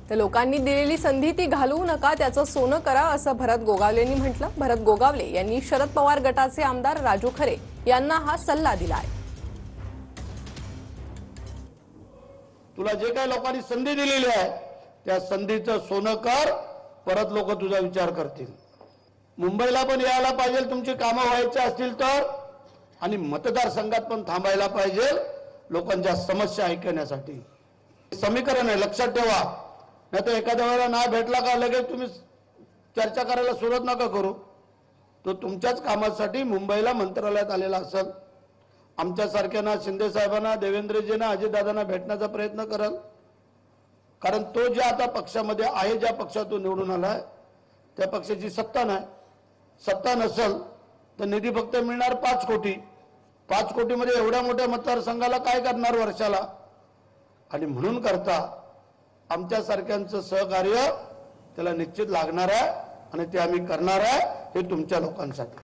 तर लोकांनी दिलेली संधी ती घालवू नका, त्याचं सोनं करा, असं भरत गोगावलेंनी म्हटलं। भरत गोगावले यांनी शरद पवार गटाचे आमदार राजू खरे यांना हा सल्ला दिला आहे। तुला जे काही लोकांनी संधी दिलेली आहे त्या संधीचं सोनं कर, परत लोक तुझा विचार करतील। मुंबईला पण यायला पाहिजे तुमची कामं व्हायची असतील तर, आणि मतदारसंघात पण थांबायला पाहिजे लोकांच्या समस्या ऐकण्यासाठी। समीकरण आहे, लक्षात ठेवा। नाही तर एखाद्या वेळेला नाही भेटला का लगेच तुम्ही चर्चा करायला सुरुवात नका करू। तो तुमच्याच कामासाठी मुंबईला मंत्रालयात आलेला असेल। आमच्यासारख्यांना, शिंदे साहेबांना, देवेंद्रजींना, अजितदादांना भेटण्याचा प्रयत्न कराल, कारण तो जे आता पक्षामध्ये आहे, ज्या पक्षातून निवडून आलाय त्या पक्षाची सत्ता नाही। सत्ता नसेल तर निधी फक्त मिळणार 5 कोटी। 5 कोटीमध्ये एवढ्या मोठ्या मतदारसंघाला काय करणार वर्षाला? आणि म्हणून करता आमच्यासारख्यांचं सहकार्य त्याला निश्चित लागणार आहे, आणि ते आम्ही करणार आहे, हे तुमच्या लोकांसाठी।